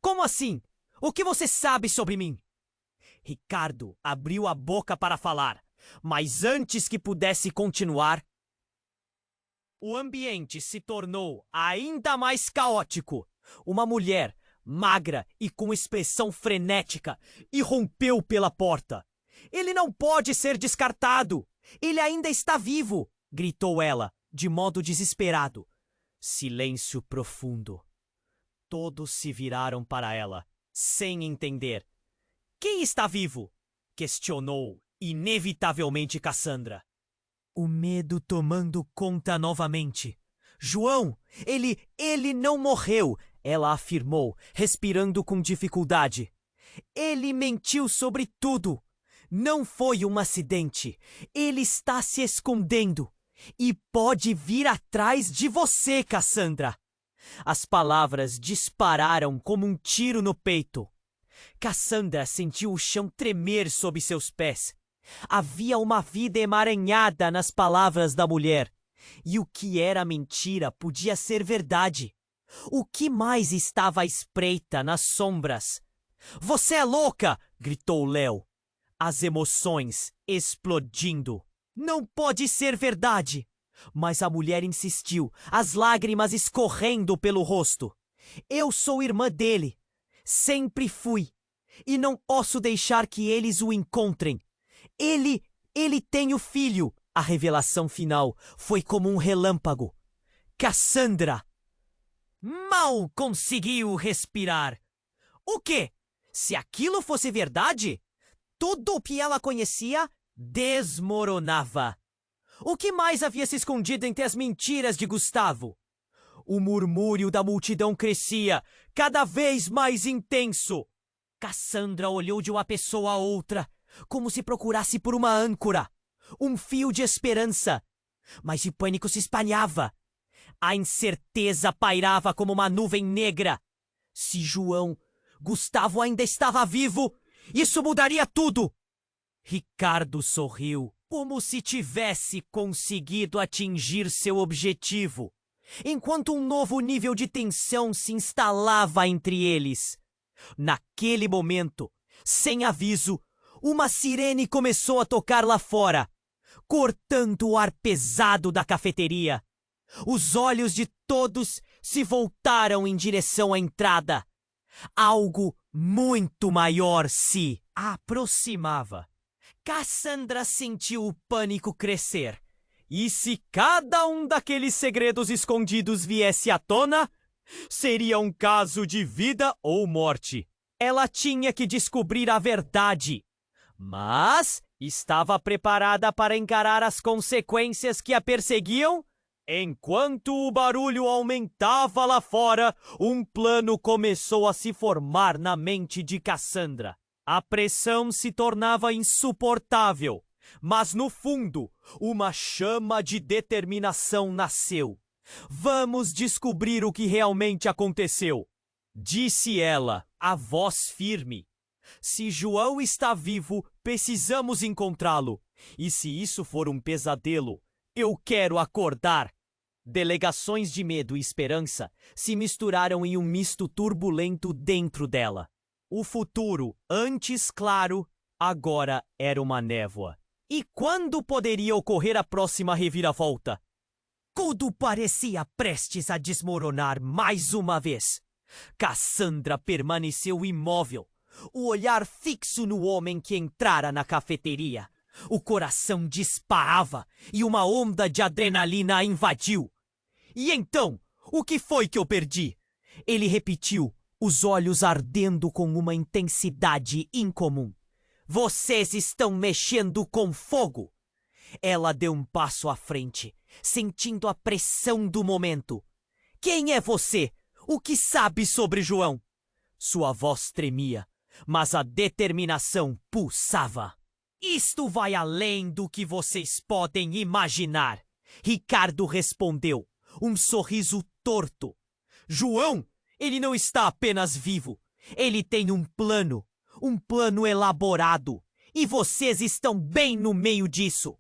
Como assim? O que você sabe sobre mim? Ricardo abriu a boca para falar. Mas antes que pudesse continuar, o ambiente se tornou ainda mais caótico. Uma mulher, magra e com expressão frenética, irrompeu pela porta. Ele não pode ser descartado! Ele ainda está vivo! Gritou ela, de modo desesperado. Silêncio profundo. Todos se viraram para ela, sem entender. Quem está vivo? Questionou inevitavelmente Cassandra. O medo tomando conta novamente. João, ele não morreu, ela afirmou, respirando com dificuldade. Ele mentiu sobre tudo. Não foi um acidente. Ele está se escondendo. E pode vir atrás de você, Cassandra. As palavras dispararam como um tiro no peito. Cassandra sentiu o chão tremer sob seus pés. Havia uma vida emaranhada nas palavras da mulher. E o que era mentira podia ser verdade. O que mais estava à espreita nas sombras? Você é louca! Gritou Léo. As emoções explodindo. Não pode ser verdade! Mas a mulher insistiu, as lágrimas escorrendo pelo rosto. Eu sou irmã dele. Sempre fui. E não posso deixar que eles o encontrem. Ele tem o filho. A revelação final foi como um relâmpago. Cassandra mal conseguiu respirar. O quê? Se aquilo fosse verdade, tudo o que ela conhecia desmoronava. O que mais havia se escondido entre as mentiras de Gustavo? O murmúrio da multidão crescia, cada vez mais intenso. Cassandra olhou de uma pessoa a outra, como se procurasse por uma âncora, um fio de esperança. Mas o pânico se espalhava. A incerteza pairava como uma nuvem negra. Se Gustavo ainda estava vivo, isso mudaria tudo. Ricardo sorriu, como se tivesse conseguido atingir seu objetivo, enquanto um novo nível de tensão se instalava entre eles. Naquele momento, sem aviso, uma sirene começou a tocar lá fora, cortando o ar pesado da cafeteria. Os olhos de todos se voltaram em direção à entrada. Algo muito maior se aproximava. Cassandra sentiu o pânico crescer. E se cada um daqueles segredos escondidos viesse à tona, seria um caso de vida ou morte. Ela tinha que descobrir a verdade, mas estava preparada para encarar as consequências que a perseguiam? Enquanto o barulho aumentava lá fora, um plano começou a se formar na mente de Cassandra. A pressão se tornava insuportável, mas no fundo, uma chama de determinação nasceu. Vamos descobrir o que realmente aconteceu, disse ela, a voz firme. Se João está vivo, precisamos encontrá-lo. E se isso for um pesadelo, eu quero acordar. Delegações de medo e esperança se misturaram em um misto turbulento dentro dela. O futuro, antes claro, agora era uma névoa. E quando poderia ocorrer a próxima reviravolta? Tudo parecia prestes a desmoronar mais uma vez. Cassandra permaneceu imóvel, o olhar fixo no homem que entrara na cafeteria. O coração disparava e uma onda de adrenalina a invadiu. E então, o que foi que eu perdi? Ele repetiu, os olhos ardendo com uma intensidade incomum. Vocês estão mexendo com fogo! Ela deu um passo à frente, sentindo a pressão do momento. Quem é você? O que sabe sobre João? Sua voz tremia, mas a determinação pulsava. Isto vai além do que vocês podem imaginar. Ricardo respondeu, um sorriso torto. João, ele não está apenas vivo. Ele tem um plano elaborado. E vocês estão bem no meio disso.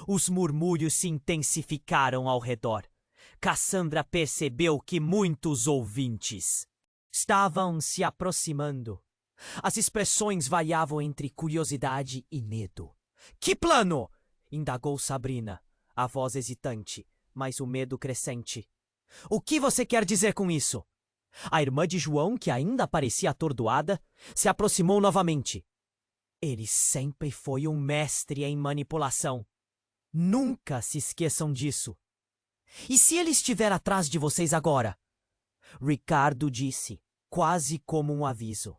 Os murmúrios se intensificaram ao redor. Cassandra percebeu que muitos ouvintes estavam se aproximando. As expressões variavam entre curiosidade e medo. Que plano? Indagou Sabrina, a voz hesitante, mas o medo crescente. O que você quer dizer com isso? A irmã de João, que ainda parecia atordoada, se aproximou novamente. Ele sempre foi um mestre em manipulação. Nunca se esqueçam disso. E se ele estiver atrás de vocês agora? Ricardo disse, quase como um aviso.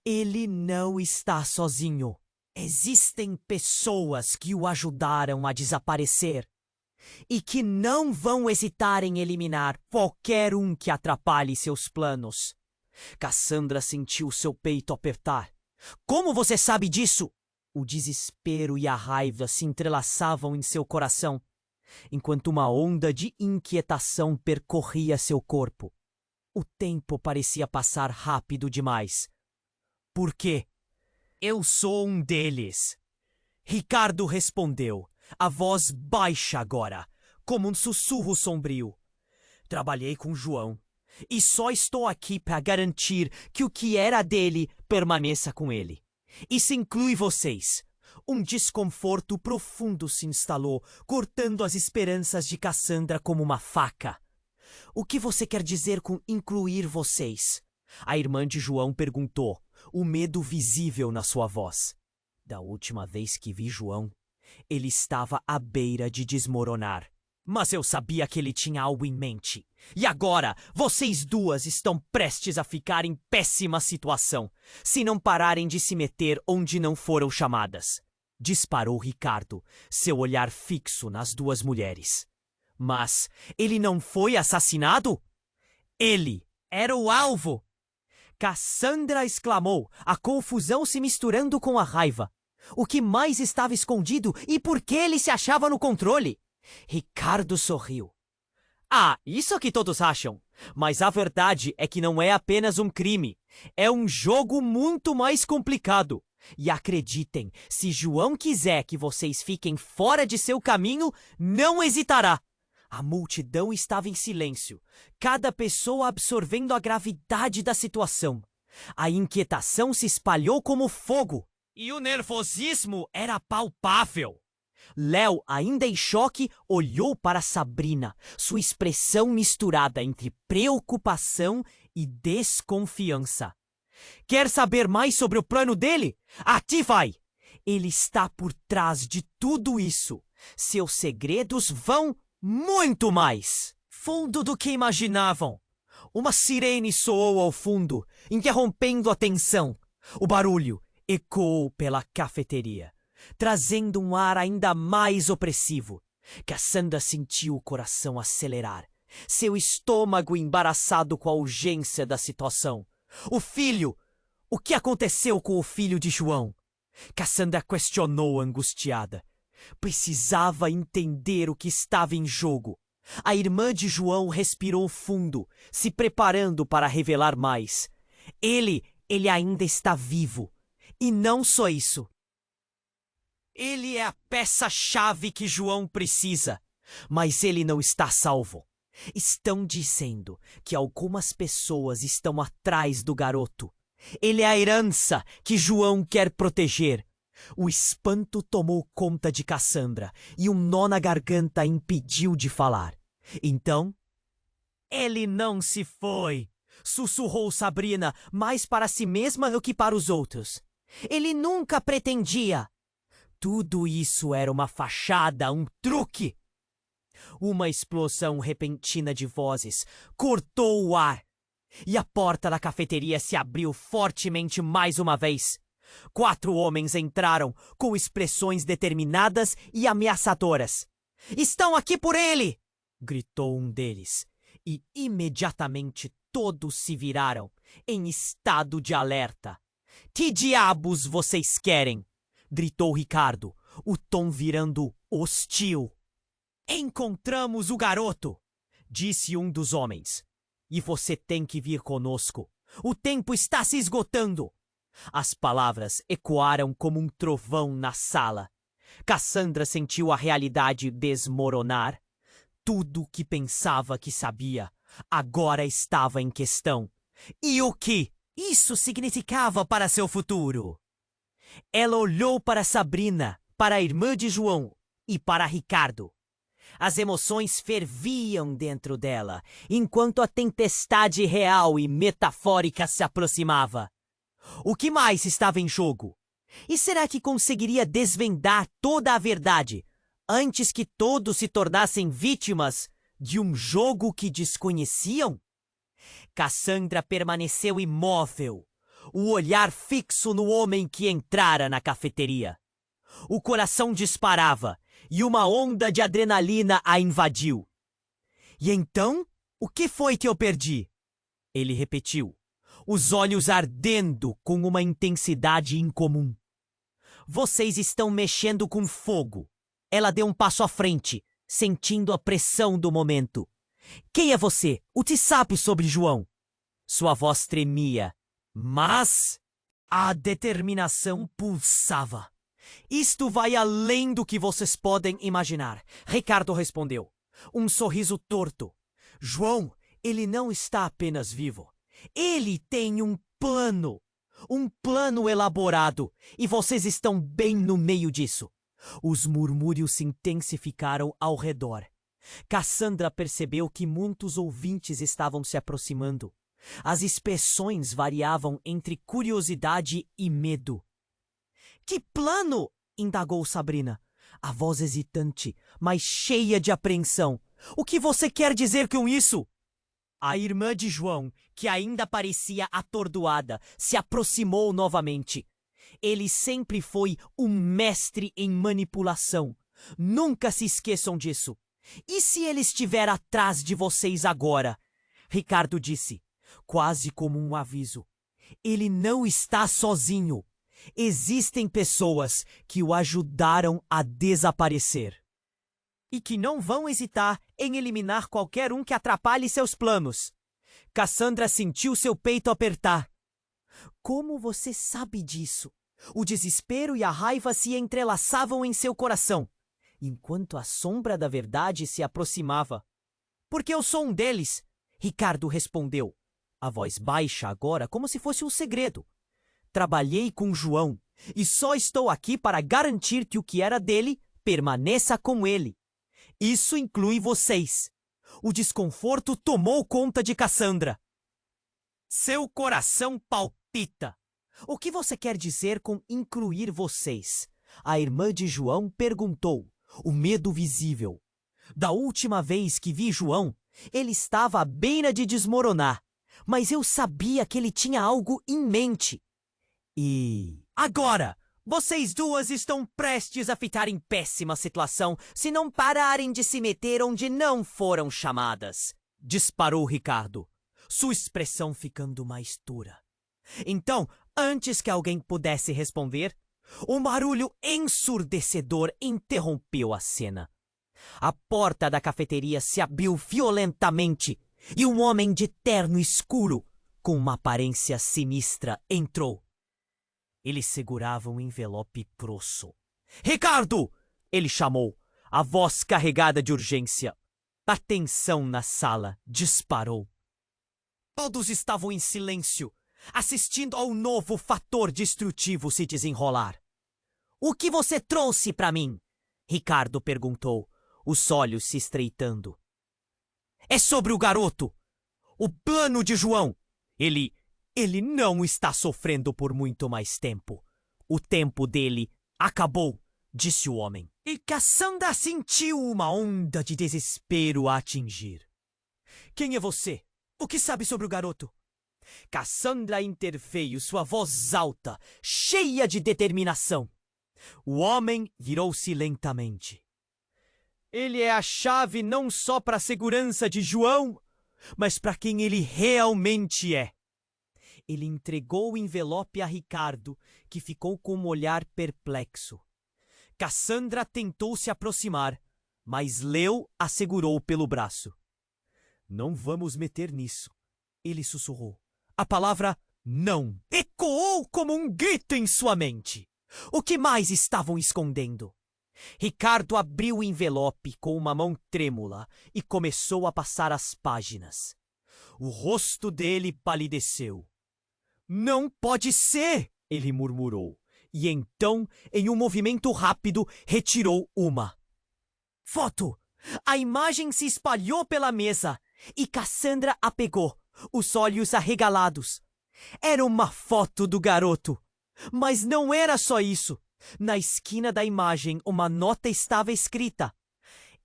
Ele não está sozinho. Existem pessoas que o ajudaram a desaparecer e que não vão hesitar em eliminar qualquer um que atrapalhe seus planos. Cassandra sentiu seu peito apertar. Como você sabe disso? O desespero e a raiva se entrelaçavam em seu coração, enquanto uma onda de inquietação percorria seu corpo. O tempo parecia passar rápido demais. Por quê? Eu sou um deles. Ricardo respondeu, a voz baixa agora, como um sussurro sombrio. Trabalhei com João e só estou aqui para garantir que o que era dele permaneça com ele. Isso inclui vocês. Um desconforto profundo se instalou, cortando as esperanças de Cassandra como uma faca. O que você quer dizer com incluir vocês? A irmã de João perguntou, o medo visível na sua voz. Da última vez que vi João, ele estava à beira de desmoronar. Mas eu sabia que ele tinha algo em mente. E agora, vocês duas estão prestes a ficar em péssima situação, se não pararem de se meter onde não foram chamadas. Disparou Ricardo, seu olhar fixo nas duas mulheres. Mas ele não foi assassinado? Ele era o alvo! Cassandra exclamou, a confusão se misturando com a raiva. O que mais estava escondido e por que ele se achava no controle? Ricardo sorriu. Ah, isso é que todos acham. Mas a verdade é que não é apenas um crime. É um jogo muito mais complicado. E acreditem, se João quiser que vocês fiquem fora de seu caminho, não hesitará. A multidão estava em silêncio, cada pessoa absorvendo a gravidade da situação. A inquietação se espalhou como fogo. E o nervosismo era palpável. Léo, ainda em choque, olhou para Sabrina, sua expressão misturada entre preocupação e desconfiança. Quer saber mais sobre o plano dele? Aqui vai! Ele está por trás de tudo isso. Seus segredos vão muito mais fundo do que imaginavam. Uma sirene soou ao fundo, interrompendo a tensão. O barulho ecoou pela cafeteria, trazendo um ar ainda mais opressivo. Cassandra sentiu o coração acelerar, seu estômago embaraçado com a urgência da situação. O filho! O que aconteceu com o filho de João? Cassandra questionou angustiada. Precisava entender o que estava em jogo. A irmã de João respirou fundo, se preparando para revelar mais. Ele ainda está vivo. E não só isso. Ele é a peça-chave que João precisa. Mas ele não está salvo. Estão dizendo que algumas pessoas estão atrás do garoto. Ele é a herança que João quer proteger. O espanto tomou conta de Cassandra e um nó na garganta a impediu de falar. Então, ele não se foi, sussurrou Sabrina, mais para si mesma do que para os outros. Ele nunca pretendia. Tudo isso era uma fachada, um truque. Uma explosão repentina de vozes cortou o ar e a porta da cafeteria se abriu fortemente mais uma vez. 4 homens entraram com expressões determinadas e ameaçadoras. "Estão aqui por ele!" gritou um deles, e imediatamente todos se viraram, em estado de alerta. "Que diabos vocês querem?" gritou Ricardo, o tom virando hostil. "Encontramos o garoto!" disse um dos homens. "E você tem que vir conosco. O tempo está se esgotando." As palavras ecoaram como um trovão na sala. Cassandra sentiu a realidade desmoronar. Tudo o que pensava que sabia agora estava em questão. E o que isso significava para seu futuro? Ela olhou para Sabrina, para a irmã de João e para Ricardo. As emoções ferviam dentro dela, enquanto a tempestade real e metafórica se aproximava. O que mais estava em jogo? E será que conseguiria desvendar toda a verdade antes que todos se tornassem vítimas de um jogo que desconheciam? Cassandra permaneceu imóvel, o olhar fixo no homem que entrara na cafeteria. O coração disparava e uma onda de adrenalina a invadiu. "E então, o que foi que eu perdi?" Ele repetiu, os olhos ardendo com uma intensidade incomum. "Vocês estão mexendo com fogo." Ela deu um passo à frente, sentindo a pressão do momento. "Quem é você? O que sabe sobre João?" Sua voz tremia, mas a determinação pulsava. "Isto vai além do que vocês podem imaginar," Ricardo respondeu, um sorriso torto. "João, ele não está apenas vivo. Ele tem um plano elaborado, e vocês estão bem no meio disso." Os murmúrios se intensificaram ao redor. Cassandra percebeu que muitos ouvintes estavam se aproximando. As expressões variavam entre curiosidade e medo. "Que plano?" indagou Sabrina, a voz hesitante, mas cheia de apreensão. "O que você quer dizer com isso?" A irmã de João, que ainda parecia atordoada, se aproximou novamente. Ele sempre foi um mestre em manipulação. Nunca se esqueçam disso. "E se ele estiver atrás de vocês agora?" Ricardo disse, quase como um aviso. Ele não está sozinho. Existem pessoas que o ajudaram a desaparecer. E que não vão hesitar em eliminar qualquer um que atrapalhe seus planos. Cassandra sentiu seu peito apertar. Como você sabe disso? O desespero e a raiva se entrelaçavam em seu coração, enquanto a sombra da verdade se aproximava. Porque eu sou um deles, Ricardo respondeu, a voz baixa agora como se fosse um segredo. Trabalhei com João e só estou aqui para garantir que o que era dele permaneça com ele. Isso inclui vocês. O desconforto tomou conta de Cassandra. Seu coração palpita. O que você quer dizer com incluir vocês? A irmã de João perguntou, o medo visível. Da última vez que vi João, ele estava à beira de desmoronar, mas eu sabia que ele tinha algo em mente. E agora, vocês duas estão prestes a ficar em péssima situação se não pararem de se meter onde não foram chamadas, disparou Ricardo, sua expressão ficando mais dura. Então, antes que alguém pudesse responder, um barulho ensurdecedor interrompeu a cena. A porta da cafeteria se abriu violentamente e um homem de terno escuro, com uma aparência sinistra, entrou. Ele segurava um envelope grosso. Ricardo! Ele chamou, a voz carregada de urgência. A tensão na sala disparou. Todos estavam em silêncio, assistindo ao novo fator destrutivo se desenrolar. O que você trouxe para mim? Ricardo perguntou, os olhos se estreitando. É sobre o garoto. O plano de João. Ele não está sofrendo por muito mais tempo. O tempo dele acabou, disse o homem. E Cassandra sentiu uma onda de desespero a atingir. Quem é você? O que sabe sobre o garoto? Cassandra interveio, sua voz alta, cheia de determinação. O homem virou-se lentamente. Ele é a chave não só para a segurança de João, mas para quem ele realmente é. Ele entregou o envelope a Ricardo, que ficou com um olhar perplexo. Cassandra tentou se aproximar, mas Leo a segurou pelo braço. Não vamos meter nisso, ele sussurrou. A palavra não ecoou como um grito em sua mente. O que mais estavam escondendo? Ricardo abriu o envelope com uma mão trêmula e começou a passar as páginas. O rosto dele palideceu. Não pode ser! Ele murmurou. E então, em um movimento rápido, retirou uma foto. A imagem se espalhou pela mesa e Cassandra a pegou, os olhos arregalados. Era uma foto do garoto. Mas não era só isso. Na esquina da imagem, uma nota estava escrita: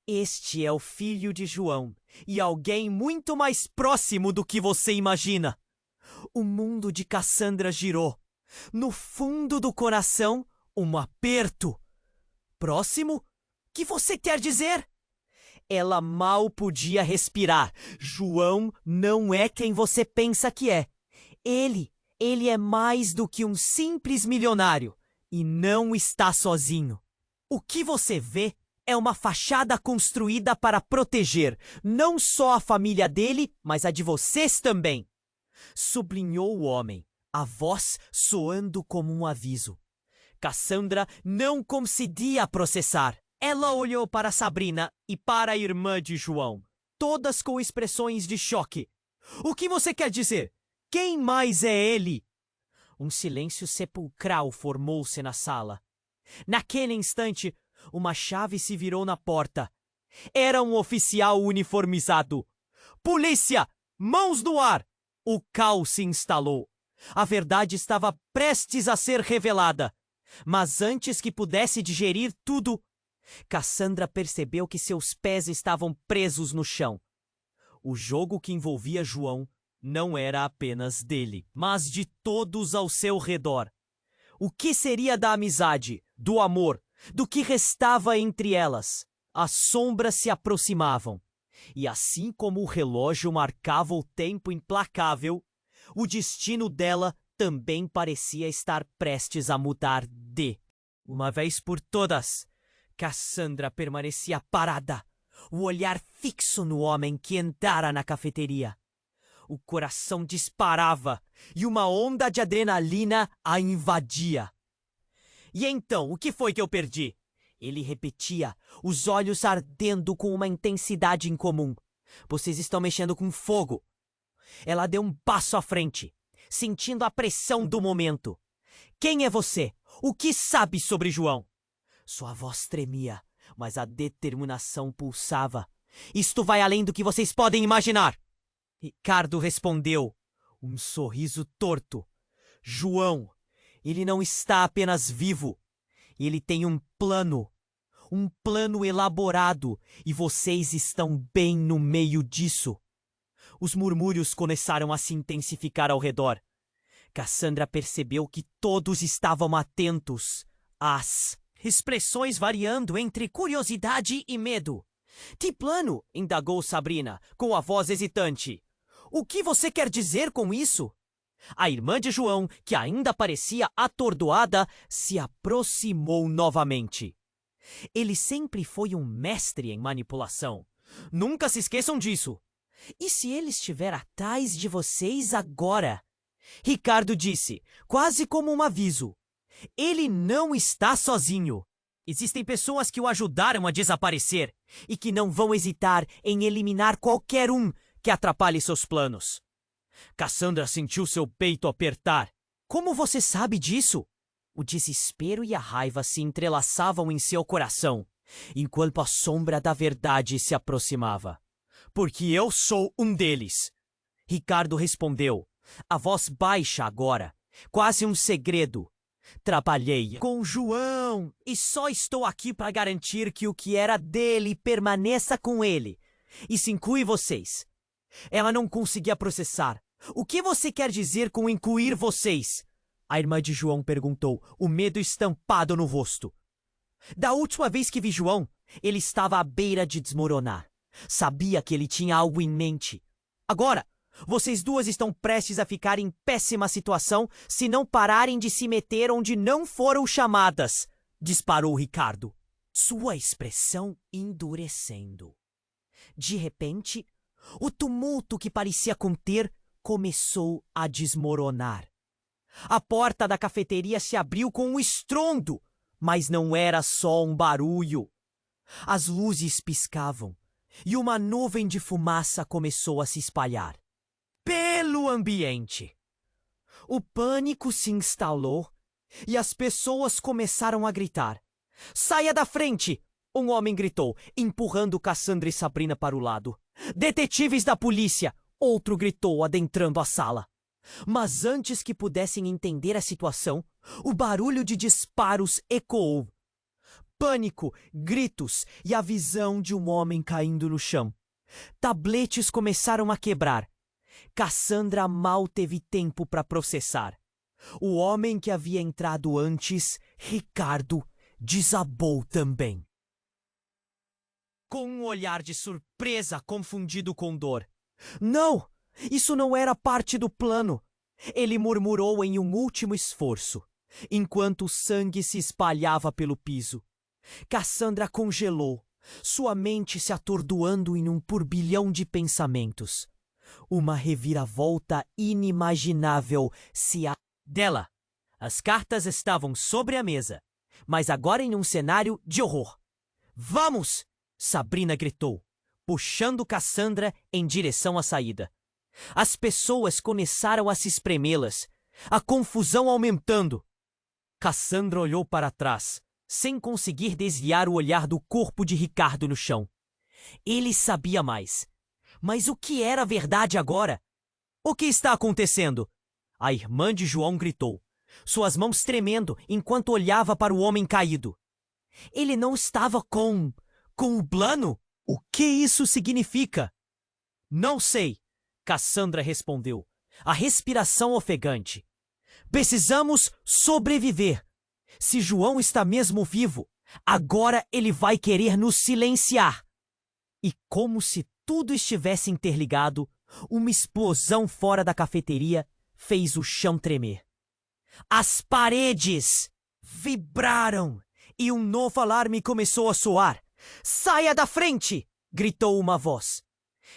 Este é o filho de João, e alguém muito mais próximo do que você imagina. O mundo de Cassandra girou. No fundo do coração, um aperto. Próximo? Que você quer dizer? Ela mal podia respirar. João não é quem você pensa que é. Ele é mais do que um simples milionário. E não está sozinho. O que você vê é uma fachada construída para proteger não só a família dele, mas a de vocês também. Sublinhou o homem, a voz soando como um aviso. Cassandra não conseguia processar. Ela olhou para Sabrina e para a irmã de João, todas com expressões de choque. O que você quer dizer? Quem mais é ele? Um silêncio sepulcral formou-se na sala. Naquele instante, uma chave se virou na porta. Era um oficial uniformizado. Polícia! Mãos no ar! O caos se instalou. A verdade estava prestes a ser revelada. Mas antes que pudesse digerir tudo, Cassandra percebeu que seus pés estavam presos no chão. O jogo que envolvia João não era apenas dele, mas de todos ao seu redor. O que seria da amizade, do amor, do que restava entre elas? As sombras se aproximavam. E assim como o relógio marcava o tempo implacável, o destino dela também parecia estar prestes a mudar de uma vez por todas. Cassandra permanecia parada, o olhar fixo no homem que entrara na cafeteria. O coração disparava e uma onda de adrenalina a invadia. E então, o que foi que eu perdi? Ele repetia, os olhos ardendo com uma intensidade incomum. Vocês estão mexendo com fogo. Ela deu um passo à frente, sentindo a pressão do momento. Quem é você? O que sabe sobre João? Sua voz tremia, mas a determinação pulsava. Isto vai além do que vocês podem imaginar. Ricardo respondeu, um sorriso torto. João, ele não está apenas vivo. Ele tem um plano elaborado, e vocês estão bem no meio disso. Os murmúrios começaram a se intensificar ao redor. Cassandra percebeu que todos estavam atentos, as expressões variando entre curiosidade e medo. Que plano? Indagou Sabrina, com a voz hesitante. O que você quer dizer com isso? A irmã de João, que ainda parecia atordoada, se aproximou novamente. Ele sempre foi um mestre em manipulação. Nunca se esqueçam disso. E se ele estiver atrás de vocês agora? Ricardo disse, quase como um aviso. Ele não está sozinho. Existem pessoas que o ajudaram a desaparecer e que não vão hesitar em eliminar qualquer um que atrapalhe seus planos. Cassandra sentiu seu peito apertar. Como você sabe disso? O desespero e a raiva se entrelaçavam em seu coração, enquanto a sombra da verdade se aproximava. Porque eu sou um deles. Ricardo respondeu, a voz baixa agora, quase um segredo. Trabalhei com João e só estou aqui para garantir que o que era dele permaneça com ele. Isso inclui vocês. Ela não conseguia processar. O que você quer dizer com incluir vocês? A irmã de João perguntou, o medo estampado no rosto. Da última vez que vi João, ele estava à beira de desmoronar. Sabia que ele tinha algo em mente. Agora, vocês duas estão prestes a ficar em péssima situação se não pararem de se meter onde não foram chamadas, disparou Ricardo, sua expressão endurecendo. De repente, o tumulto que parecia conter começou a desmoronar. A porta da cafeteria se abriu com um estrondo, mas não era só um barulho. As luzes piscavam e uma nuvem de fumaça começou a se espalhar pelo ambiente. O pânico se instalou e as pessoas começaram a gritar. Saia da frente! Um homem gritou, empurrando Cassandra e Sabrina para o lado. Detetives da polícia! Outro gritou, adentrando a sala. Mas antes que pudessem entender a situação, o barulho de disparos ecoou. Pânico, gritos e a visão de um homem caindo no chão. Tabletes começaram a quebrar. Cassandra mal teve tempo para processar. O homem que havia entrado antes, Ricardo, desabou também. Com um olhar de surpresa confundido com dor. Não! Isso não era parte do plano! Ele murmurou em um último esforço, enquanto o sangue se espalhava pelo piso. Cassandra congelou, sua mente se atordoando em um turbilhão de pensamentos. Uma reviravolta inimaginável dela. As cartas estavam sobre a mesa, mas agora em um cenário de horror. Vamos! Sabrina gritou, puxando Cassandra em direção à saída. As pessoas começaram a se espremê-las, a confusão aumentando. Cassandra olhou para trás, sem conseguir desviar o olhar do corpo de Ricardo no chão. Ele sabia mais. Mas o que era verdade agora? O que está acontecendo? A irmã de João gritou, suas mãos tremendo enquanto olhava para o homem caído. Ele não estava com o plano? O que isso significa? Não sei, Cassandra respondeu, a respiração ofegante. Precisamos sobreviver. Se João está mesmo vivo, agora ele vai querer nos silenciar. E como se tudo estivesse interligado, uma explosão fora da cafeteria fez o chão tremer. As paredes vibraram e um novo alarme começou a soar. "Saia da frente!" gritou uma voz.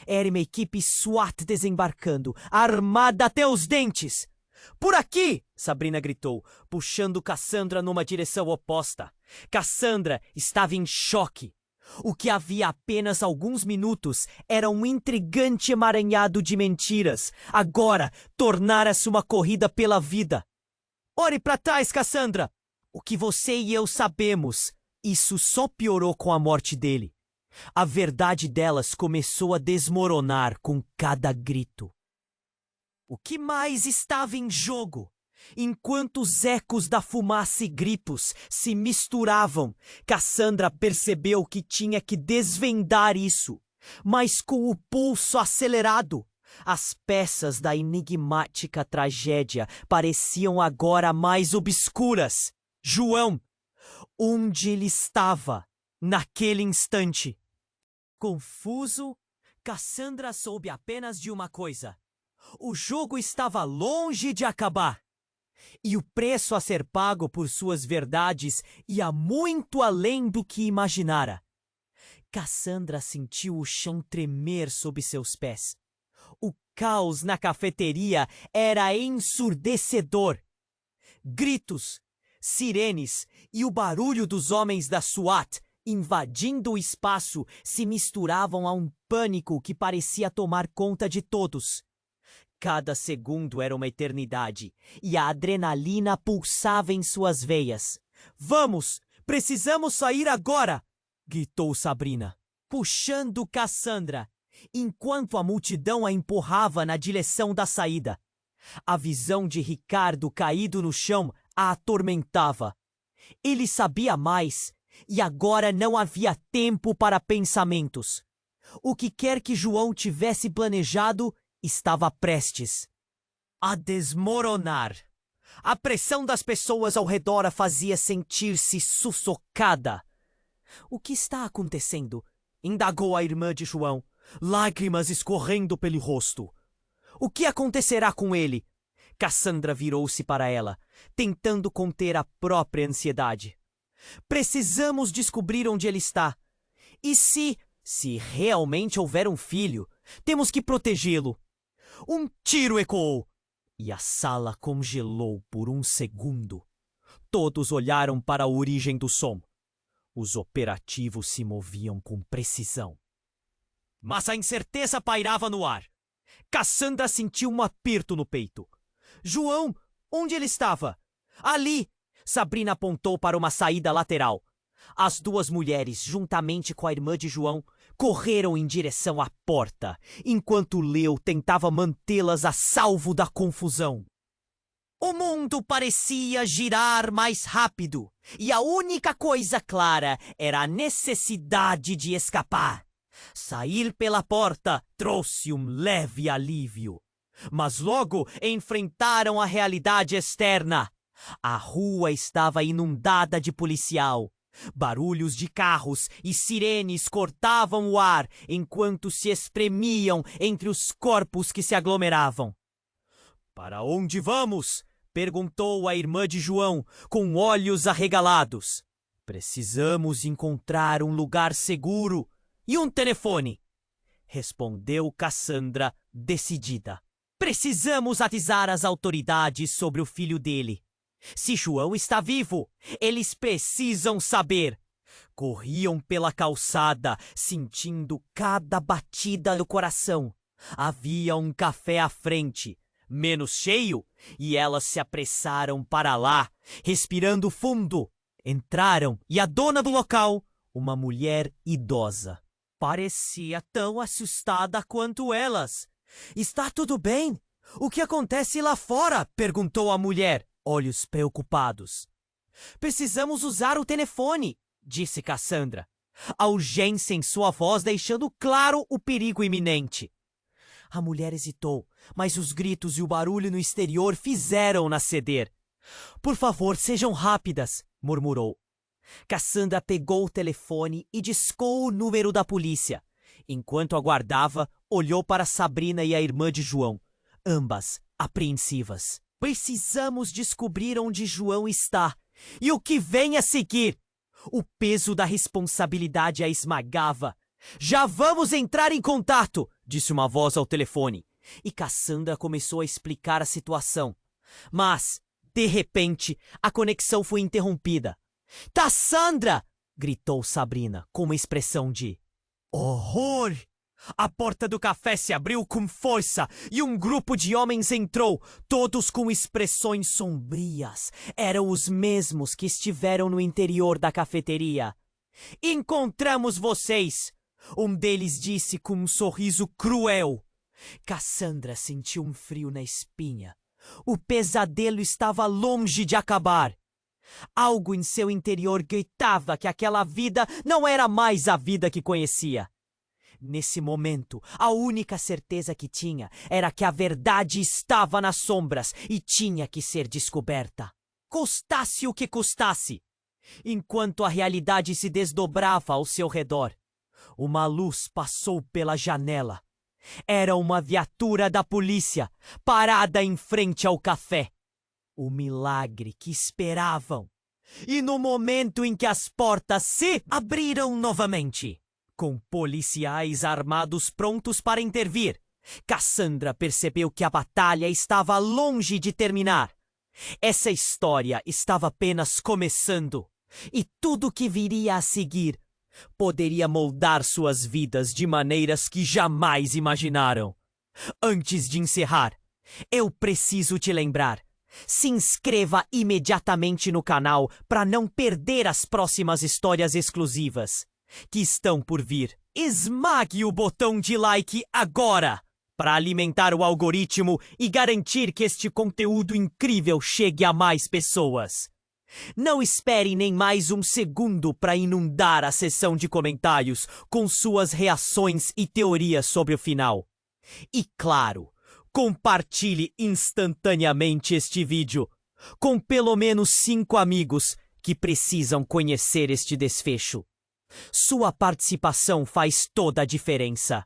Era uma equipe SWAT desembarcando, armada até os dentes. "Por aqui!" Sabrina gritou, puxando Cassandra numa direção oposta. Cassandra estava em choque. O que havia apenas alguns minutos era um intrigante emaranhado de mentiras. Agora tornara-se uma corrida pela vida. "Olhe para trás, Cassandra! O que você e eu sabemos, isso só piorou com a morte dele." A verdade delas começou a desmoronar com cada grito. O que mais estava em jogo? Enquanto os ecos da fumaça e gritos se misturavam, Cassandra percebeu que tinha que desvendar isso. Mas com o pulso acelerado, as peças da enigmática tragédia pareciam agora mais obscuras. João, onde ele estava naquele instante? Confuso, Cassandra soube apenas de uma coisa: o jogo estava longe de acabar. E o preço a ser pago por suas verdades ia muito além do que imaginara. Cassandra sentiu o chão tremer sob seus pés. O caos na cafeteria era ensurdecedor. Gritos, sirenes e o barulho dos homens da SWAT invadindo o espaço se misturavam a um pânico que parecia tomar conta de todos. Cada segundo era uma eternidade, e a adrenalina pulsava em suas veias. "Vamos! Precisamos sair agora!" gritou Sabrina, puxando Cassandra, enquanto a multidão a empurrava na direção da saída. A visão de Ricardo caído no chão a atormentava. Ele sabia mais, e agora não havia tempo para pensamentos. O que quer que João tivesse planejado estava prestes a desmoronar. A pressão das pessoas ao redor a fazia sentir-se sufocada. "O que está acontecendo?" indagou a irmã de João, lágrimas escorrendo pelo rosto. "O que acontecerá com ele?" Cassandra virou-se para ela, tentando conter a própria ansiedade. "Precisamos descobrir onde ele está. E se realmente houver um filho, temos que protegê-lo." Um tiro ecoou e a sala congelou por um segundo. Todos olharam para a origem do som. Os operativos se moviam com precisão. Mas a incerteza pairava no ar. Cassandra sentiu um aperto no peito. "João, onde ele estava?" "Ali!" Sabrina apontou para uma saída lateral. As duas mulheres, juntamente com a irmã de João, correram em direção à porta, enquanto Leo tentava mantê-las a salvo da confusão. O mundo parecia girar mais rápido, e a única coisa clara era a necessidade de escapar. Sair pela porta trouxe um leve alívio. Mas logo enfrentaram a realidade externa. A rua estava inundada de policial. Barulhos de carros e sirenes cortavam o ar enquanto se espremiam entre os corpos que se aglomeravam. "Para onde vamos?" perguntou a irmã de João, com olhos arregalados. "Precisamos encontrar um lugar seguro e um telefone", respondeu Cassandra, decidida. "Precisamos avisar as autoridades sobre o filho dele. Se João está vivo, eles precisam saber." Corriam pela calçada, sentindo cada batida do coração. Havia um café à frente, menos cheio, e elas se apressaram para lá, respirando fundo. Entraram e a dona do local, uma mulher idosa, parecia tão assustada quanto elas. "Está tudo bem? O que acontece lá fora?" perguntou a mulher, olhos preocupados. "Precisamos usar o telefone", disse Cassandra, a urgência em sua voz deixando claro o perigo iminente. A mulher hesitou, mas os gritos e o barulho no exterior fizeram-na ceder. "Por favor, sejam rápidas", murmurou. Cassandra pegou o telefone e discou o número da polícia. Enquanto aguardava, olhou para Sabrina e a irmã de João, ambas apreensivas. Precisamos descobrir onde João está e o que vem a seguir. O peso da responsabilidade a esmagava. Já vamos entrar em contato, disse uma voz ao telefone. E Cassandra começou a explicar a situação. Mas, de repente, a conexão foi interrompida. Cassandra! Gritou Sabrina com uma expressão de horror. A porta do café se abriu com força e um grupo de homens entrou, todos com expressões sombrias. Eram os mesmos que estiveram no interior da cafeteria. Encontramos vocês! Um deles disse com um sorriso cruel. Cassandra sentiu um frio na espinha. O pesadelo estava longe de acabar. Algo em seu interior gritava que aquela vida não era mais a vida que conhecia. Nesse momento, a única certeza que tinha era que a verdade estava nas sombras e tinha que ser descoberta. Custasse o que custasse. Enquanto a realidade se desdobrava ao seu redor, uma luz passou pela janela. Era uma viatura da polícia, parada em frente ao café. O milagre que esperavam. E no momento em que as portas se abriram novamente, com policiais armados prontos para intervir, Cassandra percebeu que a batalha estava longe de terminar. Essa história estava apenas começando, e tudo o que viria a seguir poderia moldar suas vidas de maneiras que jamais imaginaram. Antes de encerrar, eu preciso te lembrar. Se inscreva imediatamente no canal para não perder as próximas histórias exclusivas que estão por vir. Esmague o botão de like agora para alimentar o algoritmo e garantir que este conteúdo incrível chegue a mais pessoas. Não espere nem mais um segundo para inundar a seção de comentários com suas reações e teorias sobre o final. E claro, compartilhe instantaneamente este vídeo com pelo menos 5 amigos que precisam conhecer este desfecho. Sua participação faz toda a diferença.